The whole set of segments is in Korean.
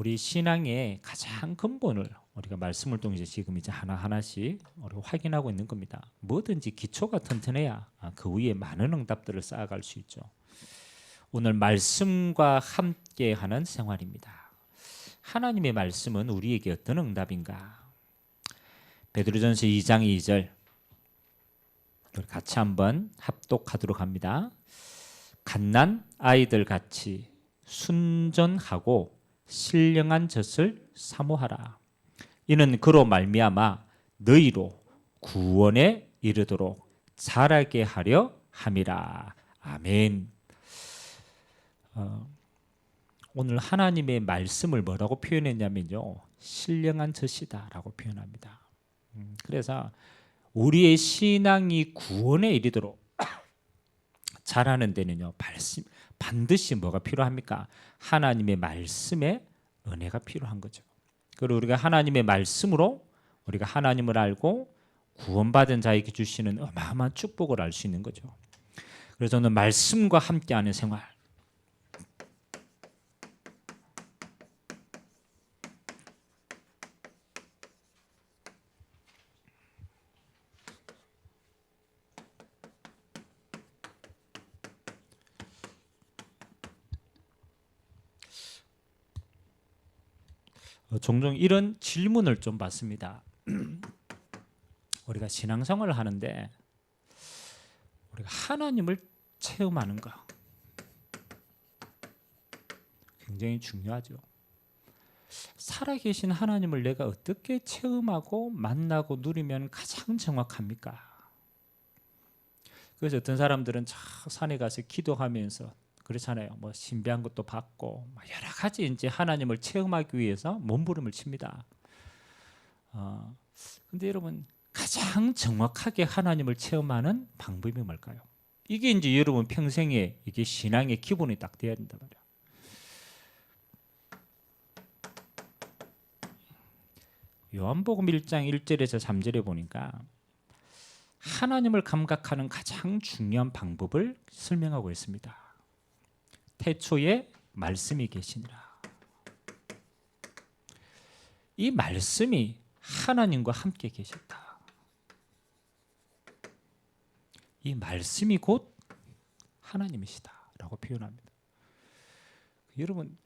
우리 신앙의 가장 근본을 우리가 말씀을 통해서 지금 이제 하나하나씩 우리가 확인하고 있는 겁니다. 뭐든지 기초가 튼튼해야 그 위에 많은 응답들을 쌓아갈 수 있죠. 오늘 말씀과 함께하는 생활입니다. 하나님의 말씀은 우리에게 어떤 응답인가? 베드로전서 2장 2절 우리 같이 한번 합독하도록 합니다. 갓난 아이들 같이 순전하고 신령한 젖을 사모하라. 이는 그로 말미암아 너희로 구원에 이르도록 자라게 하려 함이라. 아멘. 오늘 하나님의 말씀을 뭐라고 표현했냐면요, 신령한 젖이다라고 표현합니다. 그래서 우리의 신앙이 구원에 이르도록 자라는 데는요, 반드시 뭐가 필요합니까? 하나님의 말씀에 은혜가 필요한 거죠. 그리고 우리가 하나님의 말씀으로 우리가 하나님을 알고 구원받은 자에게 주시는 어마어마한 축복을 알 수 있는 거죠. 그래서 저는 말씀과 함께하는 생활, 종종 이런 질문을 좀 받습니다. 우리가 신앙생활을 하는데 우리가 하나님을 체험하는 거 굉장히 중요하죠. 살아계신 하나님을 내가 어떻게 체험하고 만나고 누리면 가장 정확합니까? 그래서 어떤 사람들은 저 산에 가서 기도하면서 그렇잖아요. 뭐 신비한 것도 받고 여러 가지 이제 하나님을 체험하기 위해서 몸부림을 칩니다. 근데 여러분, 가장 정확하게 하나님을 체험하는 방법이 뭘까요? 이게 이제 여러분 평생에 이게 신앙의 기본이 딱 돼야 된단 말이에요. 요한복음 1장 1절에서 3절에 보니까 하나님을 감각하는 가장 중요한 방법을 설명하고 있습니다. 태초에 말씀이 계시니라. 이 말씀이 하나님과 함께 계셨다. 이 말씀이 곧 하나님이시다라고 표현합니다. 여러분,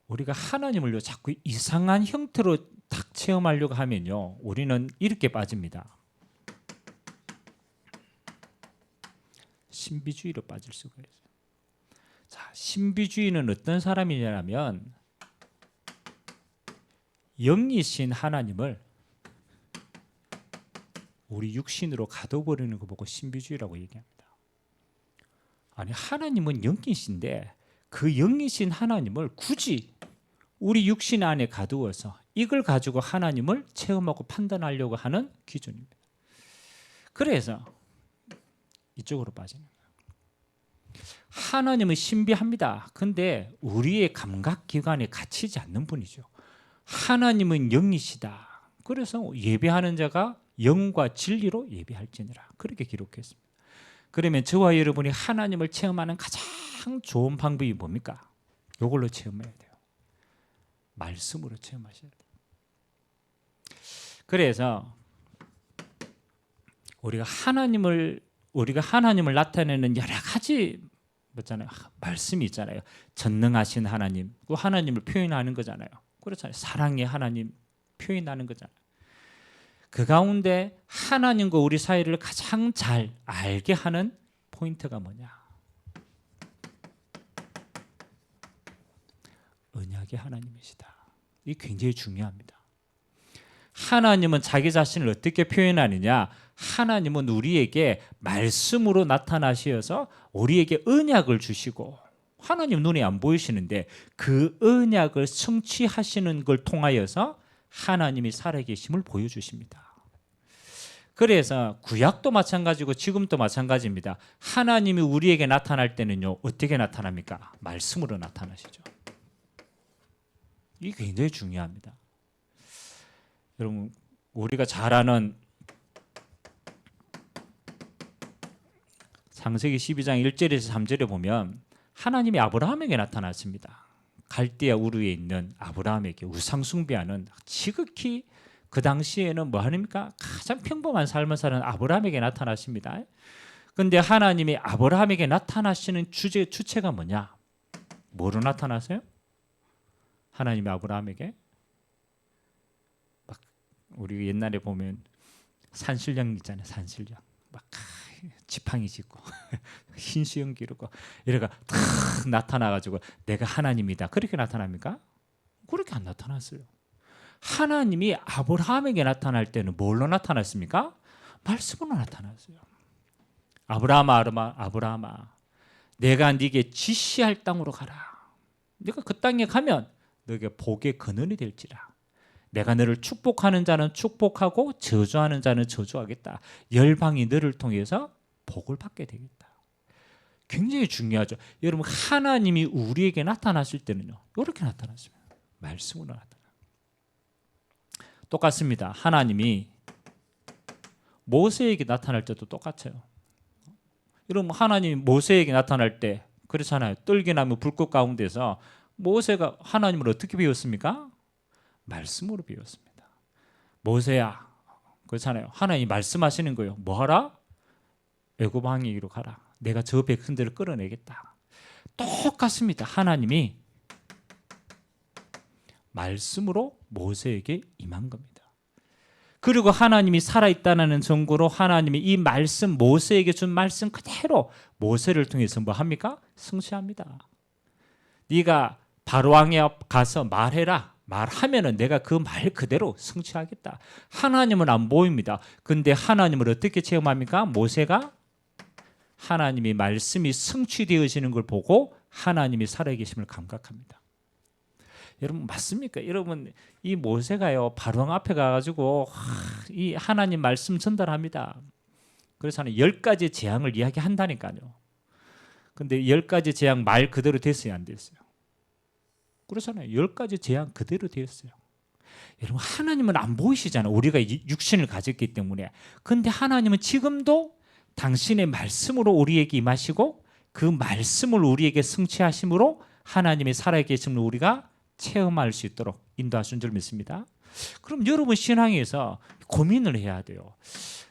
우리가 하나님을요 자꾸 이상한 형태로 딱 체험하려고 하면요, 우리는 이렇게 빠집니다. 신비주의로 빠질 수가 있어요. 자, 신비주의는 어떤 사람이냐면 영이신 하나님을 우리 육신으로 가둬버리는 거 보고 신비주의라고 얘기합니다. 아니, 하나님은 영이신데 그 영이신 하나님을 굳이 우리 육신 안에 가두어서 이걸 가지고 하나님을 체험하고 판단하려고 하는 기준입니다. 그래서 이쪽으로 빠지는 거예요. 하나님은 신비합니다. 근데 우리의 감각기관에 갇히지 않는 분이죠. 하나님은 영이시다. 그래서 예배하는 자가 영과 진리로 예배할지니라, 그렇게 기록했습니다. 그러면 저와 여러분이 하나님을 체험하는 가장 좋은 방법이 뭡니까? 이걸로 체험해야 돼요. 말씀으로 체험하셔야 돼요. 그래서 우리가 하나님을 나타내는 여러 가지 있잖아요. 말씀이 있잖아요. 전능하신 하나님, 그 하나님을 표현하는 거잖아요. 그렇잖아요. 사랑의 하나님 표현하는 거잖아요. 그 가운데 하나님과 우리 사이를 가장 잘 알게 하는 포인트가 뭐냐? 언약의 하나님이시다. 이게 굉장히 중요합니다. 하나님은 자기 자신을 어떻게 표현하느냐? 하나님은 우리에게 말씀으로 나타나셔서 우리에게 언약을 주시고, 하나님 눈에 안 보이시는데 그 언약을 성취하시는 걸 통하여서 하나님이 살아계심을 보여주십니다. 그래서 구약도 마찬가지고 지금도 마찬가지입니다. 하나님이 우리에게 나타날 때는요, 어떻게 나타납니까? 말씀으로 나타나시죠. 이게 굉장히 중요합니다. 여러분, 우리가 잘 아는 창세기 12장 1절에서 3절에 보면 하나님이 아브라함에게 나타났습니다. 갈대아 우르에 있는 아브라함에게 우상 숭배하는 지극히 그 당시에는 뭐 하십니까? 가장 평범한 삶을 사는 아브라함에게 나타나십니다. 그런데 하나님이 아브라함에게 나타나시는 주체가 뭐냐? 뭐로 나타나세요? 하나님이 아브라함에게 막 우리 옛날에 보면 산신령 있잖아요. 산신령 막 지팡이 짚고 흰 수염 기르고 이래가 탁 나타나가지고 내가 하나님이다 그렇게 나타납니까? 그렇게 안 나타났어요. 하나님이 아브라함에게 나타날 때는 뭘로 나타났습니까? 말씀으로 나타났어요. 아브라함아 내가 네게 지시할 땅으로 가라. 네가 그 땅에 가면 너에게 복의 근원이 될지라. 내가 너를 축복하는 자는 축복하고 저주하는 자는 저주하겠다. 열방이 너를 통해서 복을 받게 되겠다. 굉장히 중요하죠. 여러분 하나님이 우리에게 나타나실 때는요. 이렇게 나타났습니다. 말씀으로 나타나. 똑같습니다. 하나님이 모세에게 나타날 때도 똑같아요. 여러분 하나님이 모세에게 나타날 때 그렇잖아요. 떨기나무 불꽃 가운데서 모세가 하나님을 어떻게 배웠습니까? 말씀으로 배웠습니다. 모세야, 그렇잖아요. 하나님이 말씀하시는 거예요. 뭐 하라? 애굽 왕에게로 가라. 내가 저 백성들을 끌어내겠다. 똑같습니다. 하나님이 말씀으로 모세에게 임한 겁니다. 그리고 하나님이 살아있다는 증거로 하나님이 이 말씀 모세에게 준 말씀 그대로 모세를 통해서 뭐 합니까? 성취합니다. 네가 바로왕에 가서 말해라. 말하면은 내가 그 말 그대로 성취하겠다. 하나님은 안 보입니다. 근데 하나님을 어떻게 체험합니까? 모세가 하나님이 말씀이 성취되어지는 걸 보고 하나님이 살아계심을 감각합니다. 여러분 맞습니까? 여러분 이 모세가요 바로왕 앞에 가가지고 이 하나님 말씀 전달합니다. 그래서 하는 10가지 재앙을 이야기한다니까요. 근데 10가지 재앙 말 그대로 됐어요, 안 됐어요? 그렇잖아요. 10가지 재앙 그대로 되었어요. 여러분 하나님은 안 보이시잖아요. 우리가 육신을 가졌기 때문에. 근데 하나님은 지금도 당신의 말씀으로 우리에게 임하시고 그 말씀을 우리에게 성취하심으로 하나님의 살아계심을 우리가 체험할 수 있도록 인도하신 줄 믿습니다. 그럼 여러분 신앙에서 고민을 해야 돼요.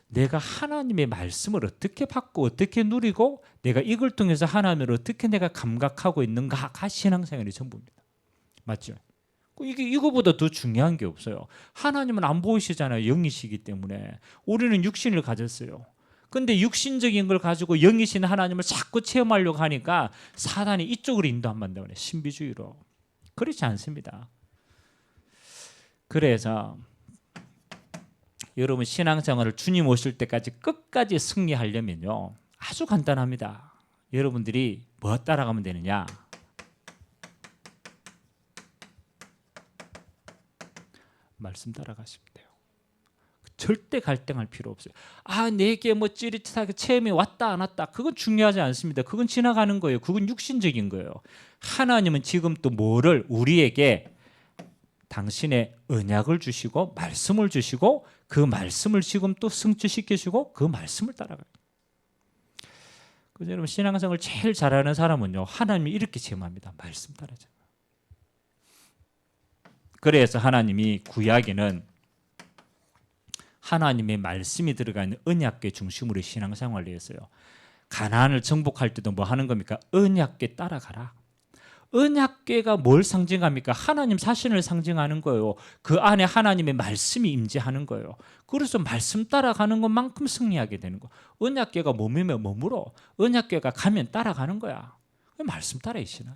내가 하나님의 말씀을 어떻게 받고 어떻게 누리고 내가 이걸 통해서 하나님을 어떻게 내가 감각하고 있는가가 신앙생활의 전부입니다. 맞죠? 이거보다 더 중요한 게 없어요. 하나님은 안 보이시잖아요. 영이시기 때문에. 우리는 육신을 가졌어요. 근데 육신적인 걸 가지고 영이신 하나님을 자꾸 체험하려고 하니까 사단이 이쪽으로 인도한다고 해요. 신비주의로. 그렇지 않습니다. 그래서 여러분 신앙생활을 주님 오실 때까지 끝까지 승리하려면요. 아주 간단합니다. 여러분들이 뭐 따라가면 되느냐? 말씀 따라가시면 돼요. 절대 갈등할 필요 없어요. 내게 뭐 찌릿하게 체험이 왔다 안 왔다 그건 중요하지 않습니다. 그건 지나가는 거예요. 그건 육신적인 거예요. 하나님은 지금 또 뭐를 우리에게 당신의 언약을 주시고 말씀을 주시고 그 말씀을 지금 또 성취시키시고 그 말씀을 따라가요. 그래서 여러분 신앙생활을 제일 잘하는 사람은요. 하나님이 이렇게 체험합니다. 말씀 따라죠. 그래서 하나님이 구약에는 하나님의 말씀이 들어가 있는 언약궤 중심으로 신앙생활을 했어요. 가나안을 정복할 때도 뭐 하는 겁니까? 언약궤 따라가라. 언약궤가 뭘 상징합니까? 하나님 자신을 상징하는 거예요. 그 안에 하나님의 말씀이 임재하는 거예요. 그래서 말씀 따라가는 것만큼 승리하게 되는 거. 언약궤가 머물면 머물어. 언약궤가 가면 따라가는 거야. 말씀 따라야 신앙.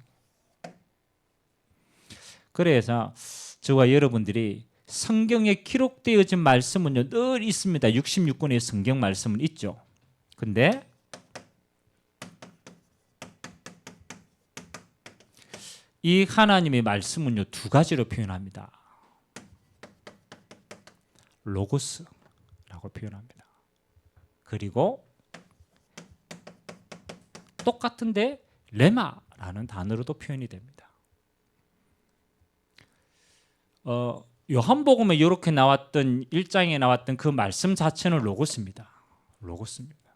그래서 저와 여러분들이 성경에 기록되어진 말씀은요 늘 있습니다. 66권의 성경 말씀은 있죠. 근데 이 하나님의 말씀은요 두 가지로 표현합니다. 로고스라고 표현합니다. 그리고 똑같은데 레마라는 단어로도 표현이 됩니다. 요한복음에 이렇게 나왔던 1장에 나왔던 그 말씀 자체는 로고스입니다. 로고스입니다.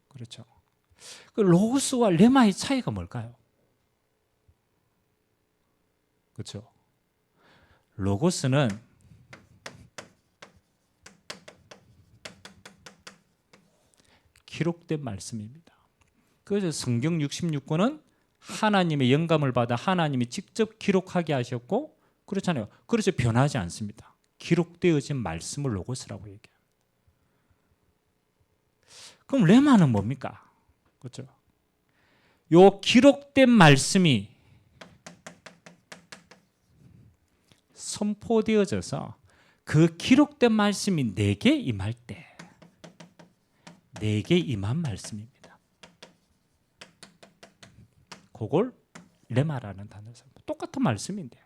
그렇죠. 그 로고스와 레마의 차이가 뭘까요? 그렇죠? 로고스는 기록된 말씀입니다. 그래서 성경 66권은 하나님의 영감을 받아 하나님이 직접 기록하게 하셨고, 그렇잖아요. 그래서 변하지 않습니다. 기록되어진 말씀을 로고스라고 얘기해요. 그럼 레마는 뭡니까? 그렇죠? 요 기록된 말씀이 선포되어져서 그 기록된 말씀이 내게 임할 때 내게 임한 말씀입니다. 그걸 레마라는 단어를 씁니다. 똑같은 말씀인데,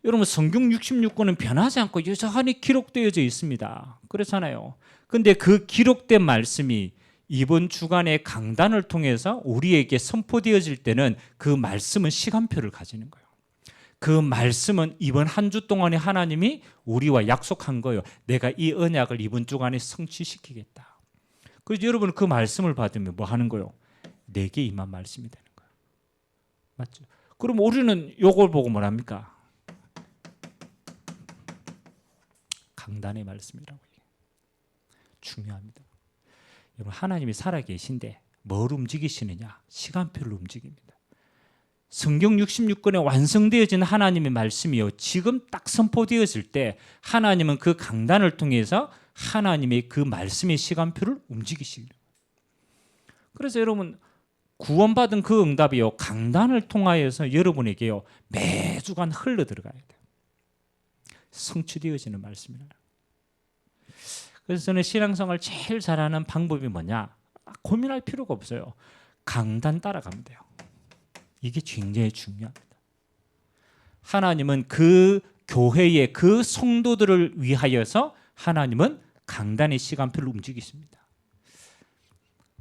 여러분 성경 66권은 변하지 않고 여전히 기록되어져 있습니다. 그렇잖아요. 근데 그 기록된 말씀이 이번 주간의 강단을 통해서 우리에게 선포되어질 때는 그 말씀은 시간표를 가지는 거예요. 그 말씀은 이번 한 주 동안에 하나님이 우리와 약속한 거예요. 내가 이 언약을 이번 주간에 성취시키겠다. 그래서 여러분 그 말씀을 받으면 뭐 하는 거예요? 내게 임한 말씀이 되는 거예요. 맞죠? 그럼 우리는 이걸 보고 뭐랍니까? 강단의 말씀이라고 얘기해요. 중요합니다. 여러분 하나님이 살아계신데 뭘 움직이시느냐? 시간표를 움직입니다. 성경 66권에 완성되어진 하나님의 말씀이요, 지금 딱 선포되어질 때 하나님은 그 강단을 통해서 하나님의 그 말씀의 시간표를 움직이시는 거예요. 그래서 여러분 구원받은 그 응답이요, 강단을 통하여서 여러분에게요 매주간 흘러들어가야 돼요. 성취되어지는 말씀이라. 그래서 저는 신앙생활 제일 잘하는 방법이 뭐냐? 고민할 필요가 없어요. 강단 따라가면 돼요. 이게 굉장히 중요합니다. 하나님은 그 교회의 그 성도들을 위하여서 하나님은 강단의 시간표를 움직이십니다.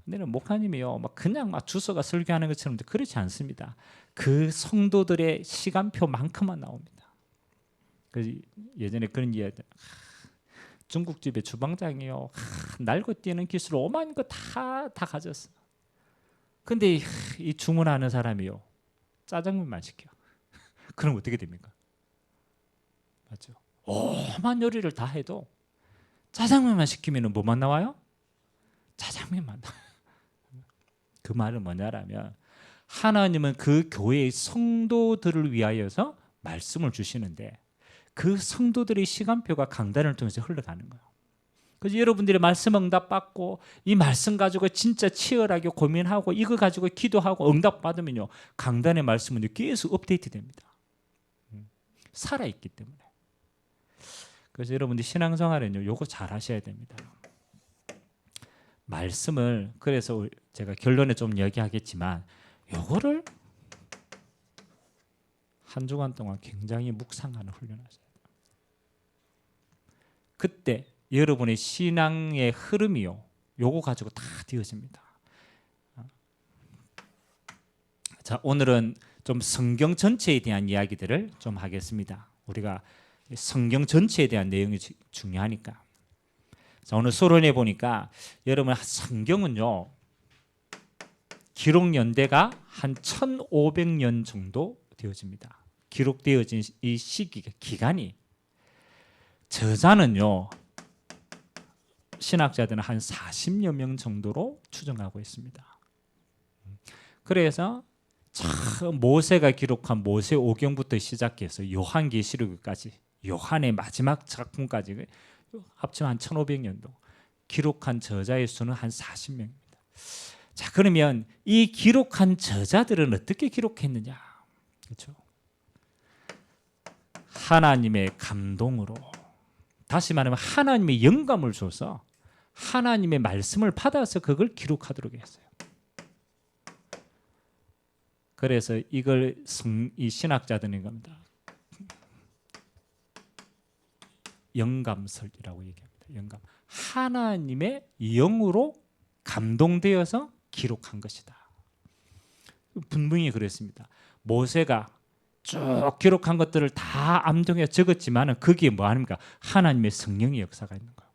근데 목사님이요, 막 그냥 막 주소가 설교하는 것처럼 그렇지 않습니다. 그 성도들의 시간표만큼만 나옵니다. 그래서 예전에 그런 이야기, 중국집의 주방장이요, 날고 뛰는 기술 오만 거 다 가졌어. 근데 이 주문하는 사람이요, 짜장면만 시켜. 그럼 어떻게 됩니까? 맞죠? 오만 요리를 다 해도 짜장면만 시키면 뭐만 나와요? 짜장면만 나와요. 그 말은 뭐냐라면 하나님은 그 교회의 성도들을 위하여서 말씀을 주시는데 그 성도들의 시간표가 강단을 통해서 흘러가는 거예요. 그래서 여러분들이 말씀 응답 받고 이 말씀 가지고 진짜 치열하게 고민하고 이거 가지고 기도하고 응답 받으면요, 강단의 말씀은 계속 업데이트 됩니다. 살아있기 때문에. 그래서 여러분들 신앙생활은요, 요거 잘 하셔야 됩니다. 말씀을, 그래서 제가 결론에 좀 얘기하겠지만 요거를 한 주간 동안 굉장히 묵상하는 훈련하셔야 돼요. 그때 여러분의 신앙의 흐름이요, 요거 가지고 다 되어집니다. 자, 오늘은 좀 성경 전체에 대한 이야기들을 좀 하겠습니다. 우리가 성경 전체에 대한 내용이 중요하니까. 자, 오늘 서론에 보니까 여러분 성경은요, 기록 연대가 한 1500년 정도 되어집니다. 기록되어진 이 기간이, 저자는요 신학자들은 한 40여 명 정도로 추정하고 있습니다. 그래서 모세가 기록한 모세오경부터 시작해서 요한계시록까지, 요한의 마지막 작품까지 합치면 한 1500년도 기록한 저자의 수는 한 40명입니다. 자, 그러면 이 기록한 저자들은 어떻게 기록했느냐? 그렇죠? 하나님의 감동으로, 다시 말하면 하나님의 영감을 줘서 하나님의 말씀을 받아서 그걸 기록하도록 했어요. 그래서 이걸 이 신학자들은 겁니다. 영감설이라고 얘기합니다. 영감. 하나님의 영으로 감동되어서 기록한 것이다. 분명히 그랬습니다. 모세가 쭉 기록한 것들을 다 암송해 적었지만 거기에 뭐 합니까? 하나님의 성령의 역사가 있는 거예요.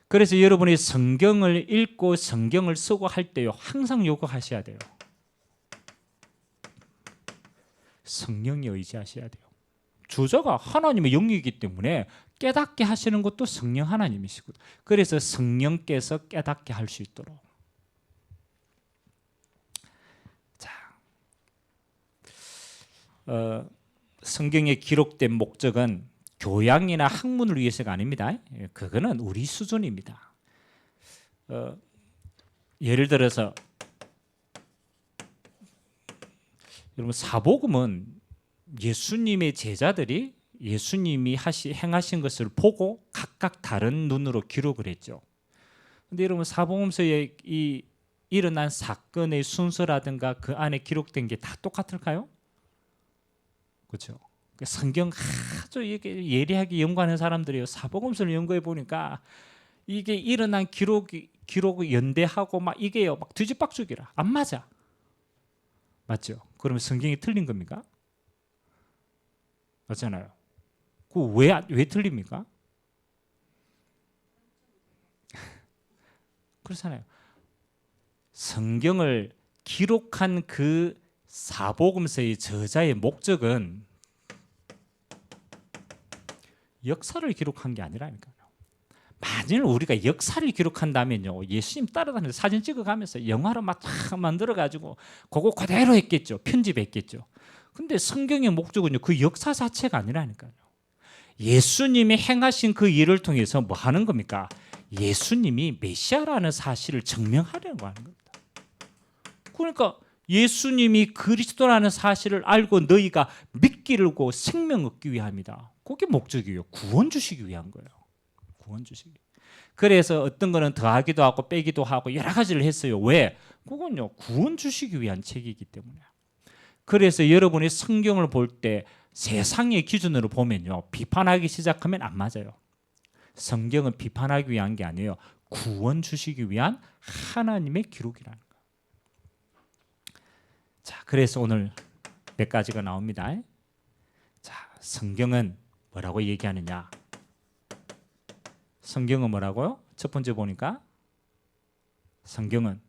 그래서 여러분이 성경을 읽고 성경을 쓰고 할 때요, 항상 요구하셔야 돼요. 성령에 의지하셔야 돼요. 저자가 하나님의 영이기 때문에 깨닫게 하시는 것도 성령 하나님이시고, 그래서 성령께서 깨닫게 할 수 있도록. 자, 성경에 기록된 목적은 교양이나 학문을 위해서가 아닙니다. 그거는 우리 수준입니다. 예를 들어서 여러분, 사복음은 예수님의 제자들이 예수님이 행하신 것을 보고 각각 다른 눈으로 기록을 했죠. 근데 여러분, 사복음서에 이 일어난 사건의 순서라든가 그 안에 기록된 게 다 똑같을까요? 그렇죠. 성경 아주 이게 예리하게 연구하는 사람들이요, 사복음서를 연구해 보니까 이게 일어난 기록을 연대하고 막 이게요, 막 뒤집박죽이라 안 맞아. 맞죠? 그러면 성경이 틀린 겁니까? 맞잖아요. 그 왜 틀립니까? 그렇잖아요. 성경을 기록한 그 사복음서의 저자의 목적은 역사를 기록한 게 아니라니까요. 만일 우리가 역사를 기록한다면요, 예수님 따라다니면서 사진 찍어가면서 영화로 막 만들어가지고 그거 그대로 했겠죠. 편집했겠죠. 근데 성경의 목적은요, 그 역사 자체가 아니라니까요. 예수님이 행하신 그 일을 통해서 뭐 하는 겁니까? 예수님이 메시아라는 사실을 증명하려고 하는 겁니다. 그러니까 예수님이 그리스도라는 사실을 알고 너희가 믿기를고 생명 얻기 위함이다. 그게 목적이에요. 구원 주시기 위한 거예요. 구원 주시기. 그래서 어떤 거는 더하기도 하고 빼기도 하고 여러 가지를 했어요. 왜? 그건요, 구원 주시기 위한 책이기 때문에. 그래서 여러분이 성경을 볼 때 세상의 기준으로 보면요, 비판하기 시작하면 안 맞아요. 성경은 비판하기 위한 게 아니에요. 구원 주시기 위한 하나님의 기록이라는 거예요. 자, 그래서 오늘 몇 가지가 나옵니다. 자, 성경은 뭐라고 얘기하느냐? 성경은 뭐라고요? 첫 번째 보니까 성경은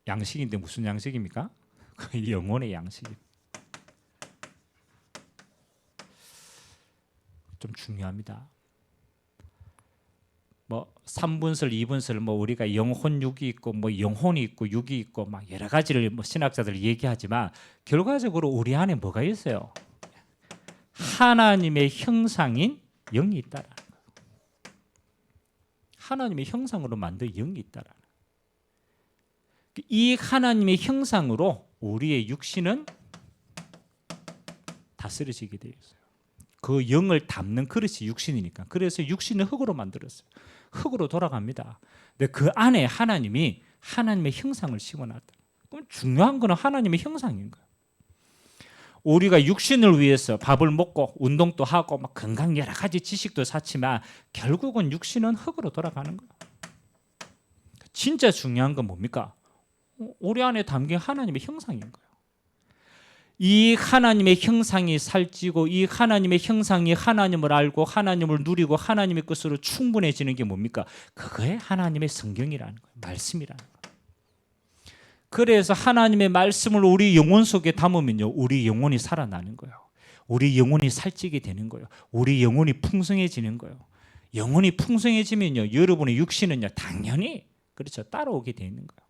양식인데 무슨 양식입니까? 영혼의 양식입니다. 좀 중요합니다. 뭐 3분설, 2분설, 뭐 우리가 영혼육이 있고 뭐 영혼이 있고 육이 있고 막 여러 가지를 뭐 신학자들 얘기하지만 결과적으로 우리 안에 뭐가 있어요? 하나님의 형상인 영이 있다라는 거예요. 하나님의 형상으로 만든 영이 있다라는 거예요. 이 하나님의 형상으로 우리의 육신은 다스려지게 되어 있어요. 그 영을 담는 그릇이 육신이니까. 그래서 육신을 흙으로 만들었어요. 흙으로 돌아갑니다. 근데 그 안에 하나님이 하나님의 형상을 심어놨다. 그럼 중요한 거는 하나님의 형상인 거예요. 우리가 육신을 위해서 밥을 먹고 운동도 하고 막 건강 여러 가지 지식도 쌓지만 결국은 육신은 흙으로 돌아가는 거예요. 진짜 중요한 건 뭡니까? 우리 안에 담긴 하나님의 형상인 거예요. 이 하나님의 형상이 살찌고 이 하나님의 형상이 하나님을 알고 하나님을 누리고 하나님의 것으로 충분해지는 게 뭡니까? 그거에 하나님의 성경이라는 거예요. 말씀이라는 거예요. 그래서 하나님의 말씀을 우리 영혼 속에 담으면요, 우리 영혼이 살아나는 거예요. 우리 영혼이 살찌게 되는 거예요. 우리 영혼이 풍성해지는 거예요. 영혼이 풍성해지면요, 여러분의 육신은요, 당연히 그렇죠, 따라오게 되는 거예요.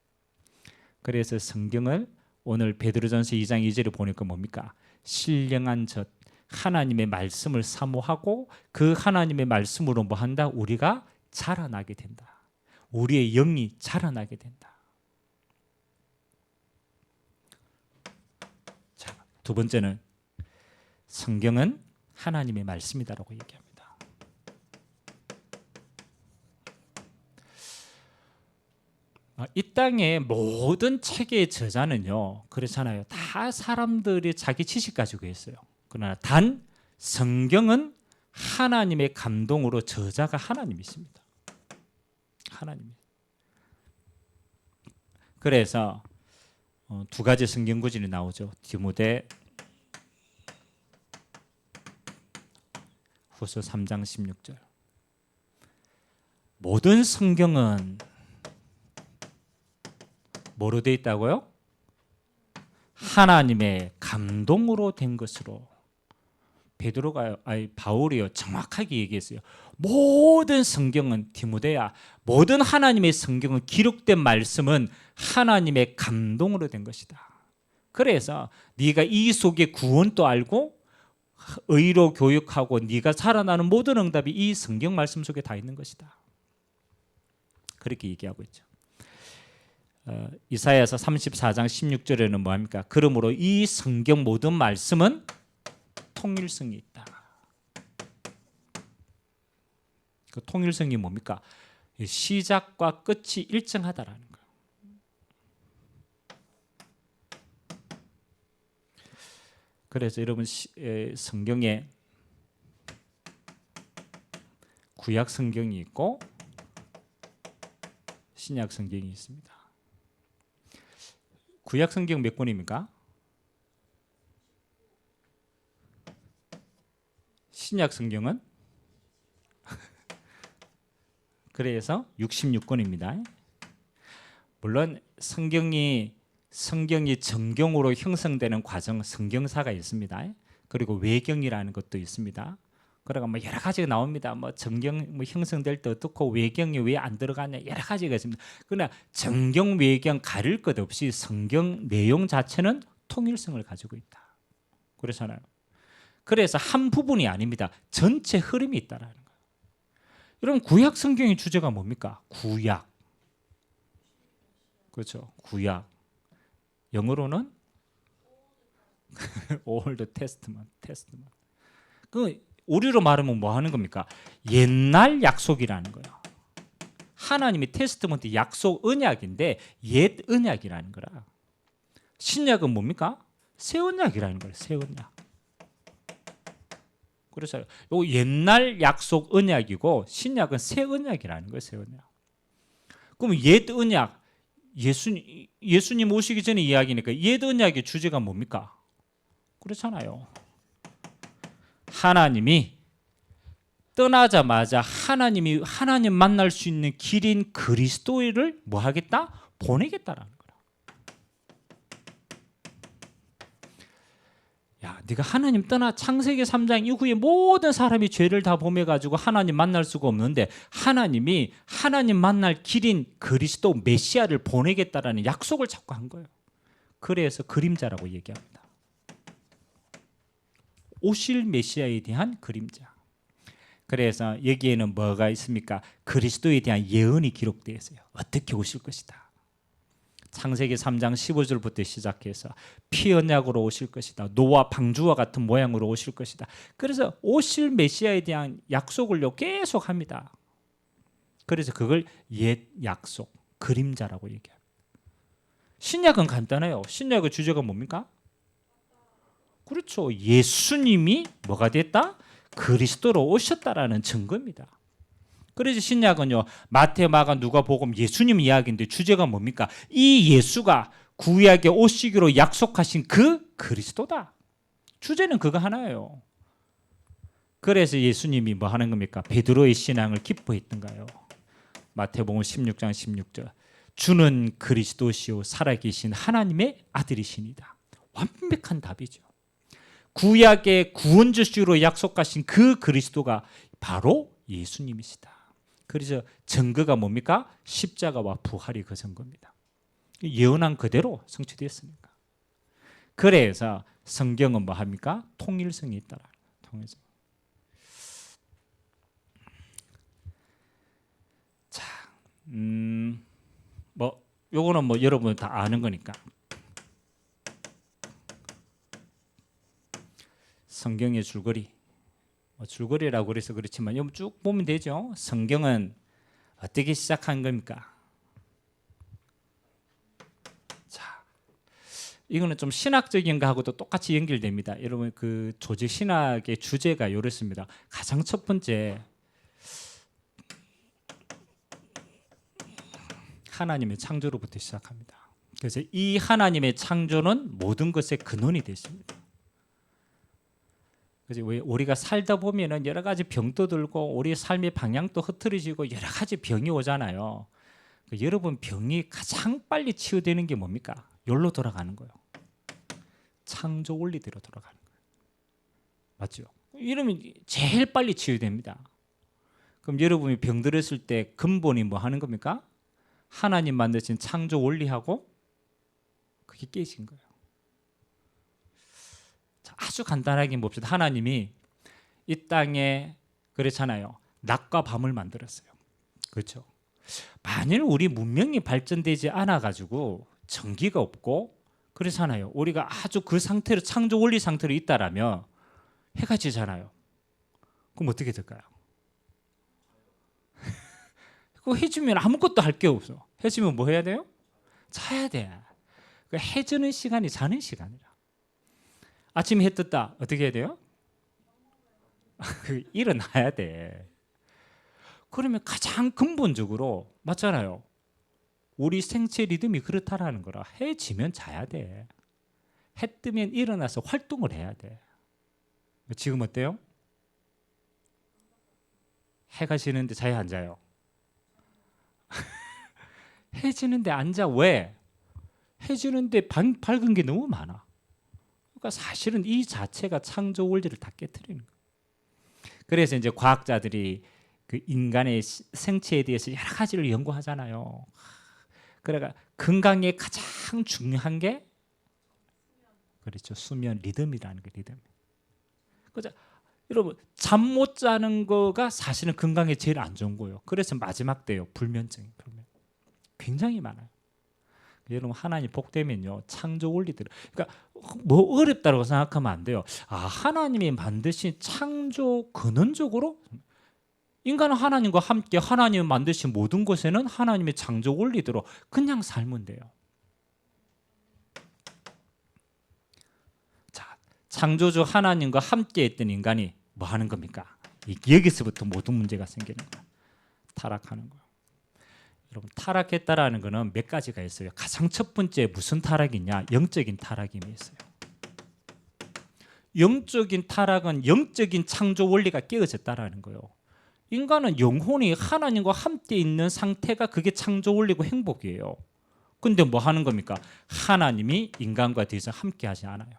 그래서 성경을 오늘 베드로전서 2장 2절에 보니까 뭡니까? 신령한 젖, 하나님의 말씀을 사모하고 그 하나님의 말씀으로 뭐 한다? 우리가 자라나게 된다. 우리의 영이 자라나게 된다. 자, 두 번째는 성경은 하나님의 말씀이다라고 얘기합니다. 이 땅의 모든 책의 저자는요, 그렇잖아요. 다 사람들이 자기 지식 가지고 있어요. 그러나 단 성경은 하나님의 감동으로 저자가 하나님이십니다. 하나님. 그래서 두 가지 성경 구절이 나오죠. 디모데 후서 3장 16절. 모든 성경은 뭐로 되어 있다고요? 하나님의 감동으로 된 것으로 바울이요 정확하게 얘기했어요. 모든 성경은 디모데야, 모든 하나님의 성경은 기록된 말씀은 하나님의 감동으로 된 것이다. 그래서 네가 이 속에 구원도 알고 의로 교육하고 네가 살아나는 모든 응답이 이 성경 말씀 속에 다 있는 것이다. 그렇게 얘기하고 있죠. 이사야서 34장 16절에는 뭐합니까? 그러므로 이 성경 모든 말씀은 통일성이 있다. 그 통일성이 뭡니까? 시작과 끝이 일정하다라는 거예요. 그래서 여러분 성경에 구약 성경이 있고 신약 성경이 있습니다. 구약 성경 몇 권입니까? 신약 성경은 그래서 66권입니다. 물론 성경이 정경으로 형성되는 과정, 성경사가 있습니다. 그리고 외경이라는 것도 있습니다. 그러니까 뭐 여러 가지가 나옵니다. 뭐 정경 형성될 때 어떻고 외경이 왜 안 들어가냐 여러 가지가 있습니다. 그러나 정경 외경 가릴 것 없이 성경 내용 자체는 통일성을 가지고 있다. 그렇잖아요. 그래서 한 부분이 아닙니다. 전체 흐름이 있다라는 거예요. 여러분 구약 성경의 주제가 뭡니까? 구약. 그렇죠. 구약. 영어로는 Old Testament. 그 우리로 말하면 뭐 하는 겁니까? 옛날 약속이라는 거예요. 하나님이 테스트먼트 약속 언약인데 옛 언약이라는 거라. 신약은 뭡니까? 새 언약이라는 거예요. 새 언약. 그래서 요 옛날 약속 언약이고 신약은 새 언약이라는 거예요. 새 언약. 그럼 옛 언약 예수님 오시기 전에 이야기니까 옛 언약의 주제가 뭡니까? 그렇잖아요. 하나님이 떠나자마자 하나님 만날 수 있는 길인 그리스도를 뭐 하겠다? 보내겠다라는 거야. 야, 네가 하나님 떠나 창세기 3장 이후에 모든 사람이 죄를 다 범해 가지고 하나님 만날 수가 없는데 하나님이 하나님 만날 길인 그리스도 메시아를 보내겠다라는 약속을 자꾸 한 거예요. 그래서 그림자라고 얘기합니다. 오실 메시아에 대한 그림자. 그래서 여기에는 뭐가 있습니까? 그리스도에 대한 예언이 기록되어 있어요. 어떻게 오실 것이다. 창세기 3장 15절부터 시작해서 피 언약으로 오실 것이다. 노아 방주와 같은 모양으로 오실 것이다. 그래서 오실 메시아에 대한 약속을 계속 합니다. 그래서 그걸 옛 약속, 그림자라고 얘기합니다. 신약은 간단해요. 신약의 주제가 뭡니까? 그렇죠. 예수님이 뭐가 됐다? 그리스도로 오셨다라는 증거입니다. 그래서 신약은요 마태, 마가, 누가복음 예수님 이야기인데 주제가 뭡니까? 이 예수가 구약에 오시기로 약속하신 그 그리스도다. 주제는 그거 하나예요. 그래서 예수님이 뭐 하는 겁니까? 베드로의 신앙을 기뻐했던가요? 마태복음 16장 16절 주는 그리스도시요 살아계신 하나님의 아들이시니다. 완벽한 답이죠. 구약의 구원주시로 약속하신 그 그리스도가 바로 예수님이시다. 그래서 증거가 뭡니까? 십자가와 부활이 그 증거입니다. 예언한 그대로 성취되었으니까. 그래서 성경은 뭐 합니까? 통일성이 있다라. 통일성. 자, 뭐 요거는 뭐 여러분 다 아는 거니까. 성경의 줄거리. 줄거리라고 그래서 그렇지만 여러분 쭉 보면 되죠. 성경은 어떻게 시작한 겁니까? 자, 이거는 좀 신학적인 거하고도 똑같이 연결됩니다. 여러분 그 조직 신학의 주제가 이렇습니다. 가장 첫 번째 하나님의 창조로부터 시작합니다. 그래서 이 하나님의 창조는 모든 것의 근원이 되십니다. 그래서 우리가 살다 보면은 여러 가지 병도 들고 우리 삶의 방향도 흐트러지고 여러 가지 병이 오잖아요. 여러분 병이 가장 빨리 치유되는 게 뭡니까? 여기로 돌아가는 거예요. 창조 원리대로 돌아가는 거예요. 맞죠? 이러면 제일 빨리 치유됩니다. 그럼 여러분이 병들었을 때 근본이 뭐 하는 겁니까? 하나님 만드신 창조 원리하고 그게 깨진 거예요. 자, 아주 간단하게 봅시다. 하나님이 이 땅에 그렇잖아요. 낮과 밤을 만들었어요. 그렇죠? 만일 우리 문명이 발전되지 않아 가지고 전기가 없고 그렇잖아요. 우리가 아주 그 상태로 창조 원리 상태로 있다라면 해가 지잖아요. 그럼 어떻게 될까요? 그거 해지면 아무것도 할 게 없어. 해지면 뭐 해야 돼요? 자야 돼. 해 지는 시간이 자는 시간이라. 아침에 해 떴다. 어떻게 해야 돼요? 일어나야 돼. 그러면 가장 근본적으로 맞잖아요. 우리 생체 리듬이 그렇다라는 거라. 해 지면 자야 돼. 해 뜨면 일어나서 활동을 해야 돼. 지금 어때요? 해가 지는데 자야 안 자요? 해 지는데 안 자. 왜? 해 지는데 밝은 게 너무 많아. 그러니까 사실은 이 자체가 창조 원리를 다 깨트리는 거예요. 그래서 이제 과학자들이 그 인간의 생체에 대해서 여러 가지를 연구하잖아요. 그러니까 건강에 가장 중요한 게 그렇죠. 수면 리듬이라는 게 리듬. 그죠? 여러분 잠 못 자는 거가 사실은 건강에 제일 안 좋은 거예요. 그래서 마지막 때요. 불면증. 굉장히 많아요. 여러분 하나님 복되면요. 창조 원리들. 그러니까 뭐 어렵다고 생각하면 안 돼요. 아, 하나님이 만드신 창조 근원적으로 인간은 하나님과 함께 하나님이 만드신 모든 것에는 하나님의 창조 원리대로 그냥 살면 돼요. 자, 창조주 하나님과 함께 했던 인간이 뭐 하는 겁니까? 여기서부터 모든 문제가 생기는 거예요. 타락하는 거예요. 여러분 타락했다라는 것은 몇 가지가 있어요. 가장 첫 번째 무슨 타락이냐? 영적인 타락이 있어요. 영적인 타락은 영적인 창조 원리가 깨어졌다라는 거예요. 인간은 영혼이 하나님과 함께 있는 상태가 그게 창조 원리고 행복이에요. 근데 뭐 하는 겁니까? 하나님이 인간과 더 이상 함께 하지 않아요.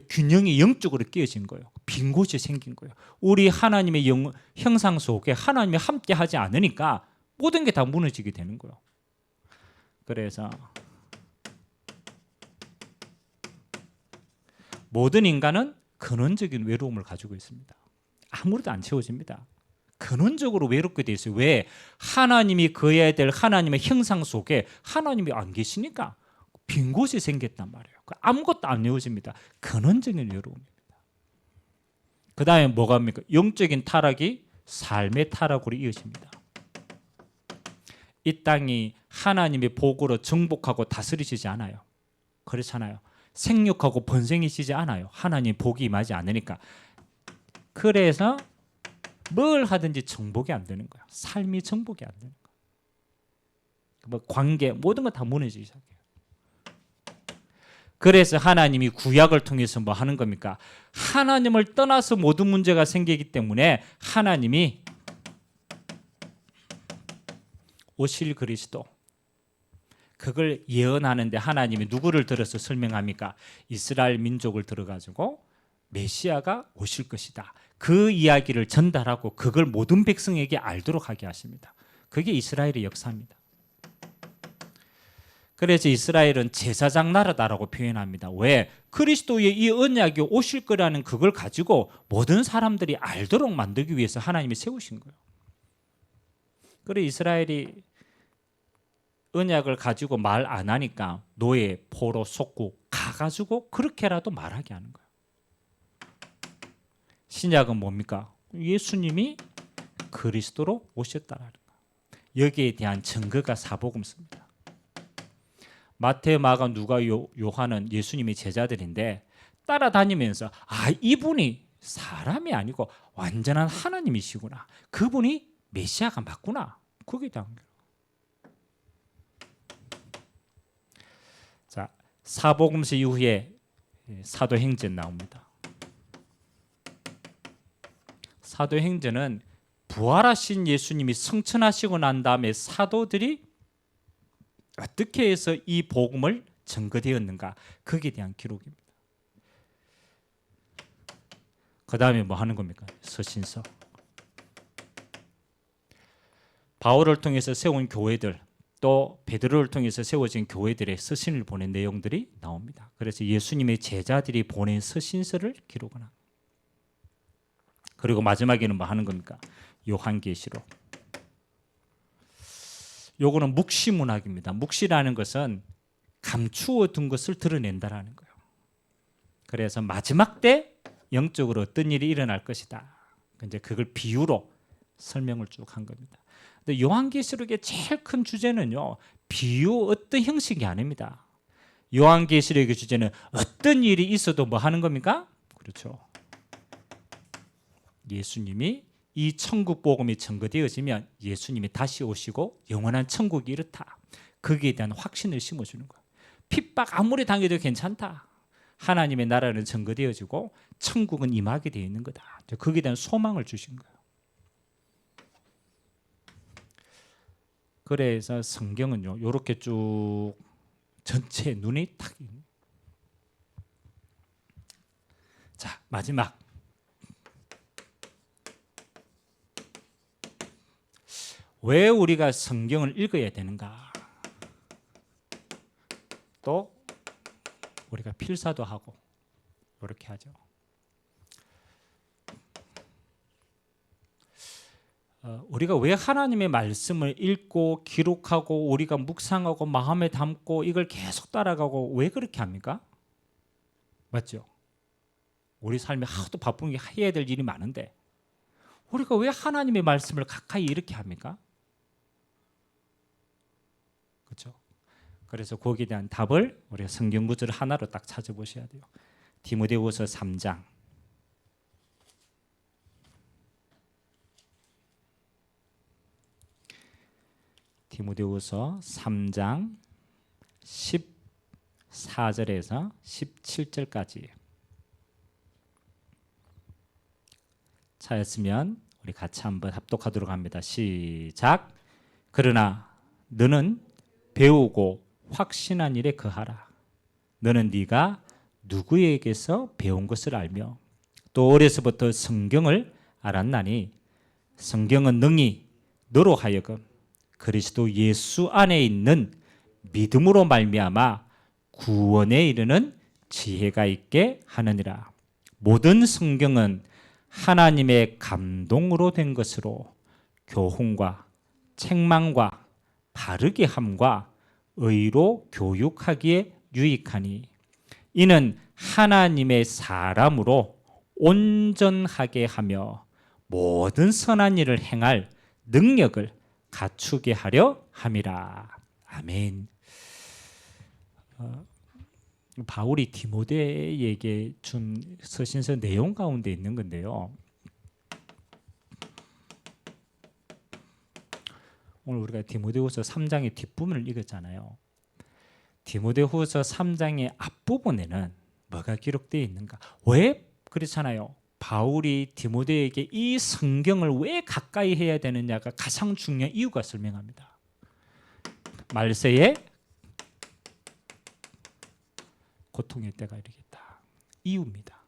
균형이 영적으로 깨어진 거예요. 빈 곳이 생긴 거예요. 우리 하나님의 형상 속에 하나님이 함께 하지 않으니까 모든 게 다 무너지게 되는 거예요. 그래서 모든 인간은 근원적인 외로움을 가지고 있습니다. 아무래도 안 채워집니다. 근원적으로 외롭게 돼 있어요. 왜? 하나님이 거해야 될 하나님의 형상 속에 하나님이 안 계시니까 빈 곳이 생겼단 말이에요. 아무것도 안 이루어집니다. 근원적인 외로움입니다. 그 다음에 뭐가 합니까? 영적인 타락이 삶의 타락으로 이어집니다. 이 땅이 하나님의 복으로 정복하고 다스리시지 않아요. 그렇잖아요. 생육하고 번성이시지 않아요. 하나님 복이 임하지 않으니까. 그래서 뭘 하든지 정복이 안 되는 거예요. 삶이 정복이 안 되는 거예요. 뭐 관계 모든 거 다 무너지기 시작해요. 그래서 하나님이 구약을 통해서 뭐 하는 겁니까? 하나님을 떠나서 모든 문제가 생기기 때문에 하나님이 오실 그리스도 그걸 예언하는데 하나님이 누구를 들어서 설명합니까? 이스라엘 민족을 들어가지고 메시아가 오실 것이다. 그 이야기를 전달하고 그걸 모든 백성에게 알도록 하게 하십니다. 그게 이스라엘의 역사입니다. 그래서 이스라엘은 제사장 나라다라고 표현합니다. 왜? 그리스도의 이 언약이 오실 거라는 그걸 가지고 모든 사람들이 알도록 만들기 위해서 하나님이 세우신 거예요. 그래 이스라엘이 언약을 가지고 말 안 하니까 노예, 포로, 속국 가가지고 그렇게라도 말하게 하는 거예요. 신약은 뭡니까? 예수님이 그리스도로 오셨다라는 거예요. 여기에 대한 증거가 사복음서입니다. 마태, 마가, 누가, 요한은 예수님의 제자들인데 따라다니면서 아 이분이 사람이 아니고 완전한 하나님이시구나. 그분이 메시아가 맞구나. 그게 대한 거예요. 자, 사복음서 이후에 사도행전 나옵니다. 사도행전은 부활하신 예수님이 승천하시고 난 다음에 사도들이 어떻게 해서 이 복음을 증거되었는가 거기에 대한 기록입니다. 그 다음에 뭐 하는 겁니까? 서신서. 바울을 통해서 세운 교회들, 또 베드로를 통해서 세워진 교회들의 서신을 보낸 내용들이 나옵니다. 그래서 예수님의 제자들이 보낸 서신서를 기록하나. 그리고 마지막에는 뭐 하는 겁니까? 요한계시록. 요거는 묵시문학입니다. 묵시라는 것은 감추어 둔 것을 드러낸다라는 거예요. 그래서 마지막 때 영적으로 어떤 일이 일어날 것이다. 이제 그걸 비유로 설명을 쭉 한 겁니다. 근데 요한계시록의 제일 큰 주제는요, 비유 어떤 형식이 아닙니다. 요한계시록의 주제는 어떤 일이 있어도 뭐 하는 겁니까? 그렇죠. 예수님이 이 천국 복음이 증거되어지면 예수님이 다시 오시고 영원한 천국이 이렇다. 거기에 대한 확신을 심어주는 거예요. 핍박 아무리 당해도 괜찮다. 하나님의 나라는 증거되어지고 천국은 임하게 되어 있는 거다. 거기에 대한 소망을 주신 거예요. 그래서 성경은요, 이렇게 쭉 전체 눈이 탁. 자, 마지막. 왜 우리가 성경을 읽어야 되는가? 또 우리가 필사도 하고 이렇게 하죠. 우리가 왜 하나님의 말씀을 읽고 기록하고 우리가 묵상하고 마음에 담고 이걸 계속 따라가고 왜 그렇게 합니까? 맞죠? 우리 삶이 하도 바쁜 게 해야 될 일이 많은데 우리가 왜 하나님의 말씀을 가까이 이렇게 합니까? 그렇죠? 그래서 거기에 대한 답을 우리가 성경 구절을 하나로 딱 찾아보셔야 돼요. 디모데후서 3장. 디모데후서 3장 14절에서 17절까지. 찾았으면 우리 같이 한번 합독하도록 합니다. 시작. 그러나 너는 배우고 확신한 일에 거하라. 너는 네가 누구에게서 배운 것을 알며 또 어려서부터 성경을 알았나니 성경은 능히 너로 하여금 그리스도 예수 안에 있는 믿음으로 말미암아 구원에 이르는 지혜가 있게 하느니라. 모든 성경은 하나님의 감동으로 된 것으로 교훈과 책망과 바르게 함과 의로 교육하기에 유익하니 이는 하나님의 사람으로 온전하게 하며 모든 선한 일을 행할 능력을 갖추게 하려 함이라. 아멘. 바울이 디모데에게 준 서신서 내용 가운데 있는 건데요. 오늘 우리가 디모데후서 3장의 뒷부분을 읽었잖아요. 디모데후서 3장의 앞부분에는 뭐가 기록되어 있는가? 왜 그렇잖아요. 바울이 디모데에게 이 성경을 왜 가까이 해야 되느냐가 가장 중요한 이유가 설명합니다. 말세에 고통의 때가 이르겠다. 이유입니다.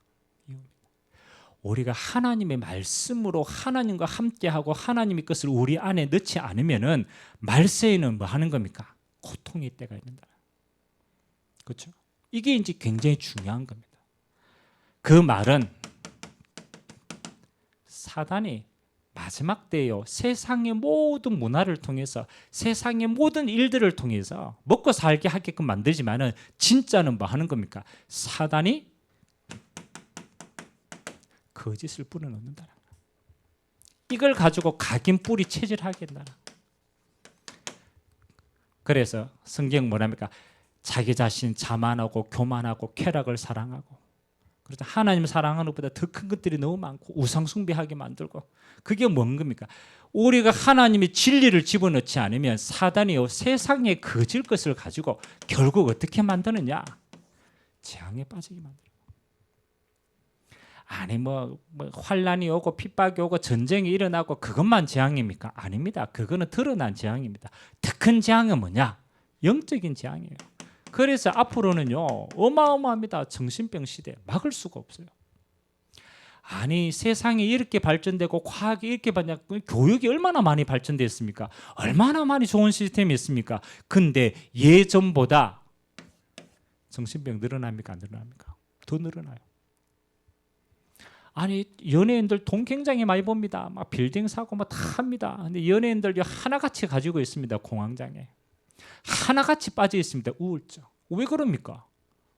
우리가 하나님의 말씀으로 하나님과 함께하고 하나님의 것을 우리 안에 넣지 않으면은 말세에는 뭐 하는 겁니까? 고통의 때가 있는다. 그렇죠? 이게 이제 굉장히 중요한 겁니다. 그 말은 사단이 마지막 때요, 세상의 모든 문화를 통해서 세상의 모든 일들을 통해서 먹고 살게 하게끔 만들지만은 진짜는 뭐 하는 겁니까? 사단이 거짓을 뿌려놓는다. 이걸 가지고 각인 뿌리 체질하게 한다. 그래서 성경 뭐랍니까? 자기 자신 자만하고 교만하고 쾌락을 사랑하고, 그렇죠. 하나님 사랑하는 것보다 더 큰 것들이 너무 많고 우상 숭배하게 만들고, 그게 뭔 겁니까? 우리가 하나님의 진리를 집어넣지 않으면 사단이요, 세상의 거짓 것을 가지고 결국 어떻게 만드느냐? 재앙에 빠지게 만들어요. 아니 뭐 환란이 오고 핍박이 오고 전쟁이 일어나고 그것만 재앙입니까? 아닙니다. 그거는 드러난 재앙입니다. 더 큰 재앙은 뭐냐? 영적인 재앙이에요. 그래서 앞으로는요, 어마어마합니다. 정신병 시대 막을 수가 없어요. 아니 세상이 이렇게 발전되고 과학이 이렇게 교육이 얼마나 많이 발전됐습니까? 얼마나 많이 좋은 시스템이 있습니까? 근데 예전보다 정신병 늘어납니까? 안 늘어납니까? 더 늘어나요. 아니 연예인들 돈 굉장히 많이 법니다. 막 빌딩 사고 막 다 합니다. 근데 연예인들 하나같이 가지고 있습니다. 공황장애. 하나같이 빠져 있습니다. 우울증. 왜 그럽니까?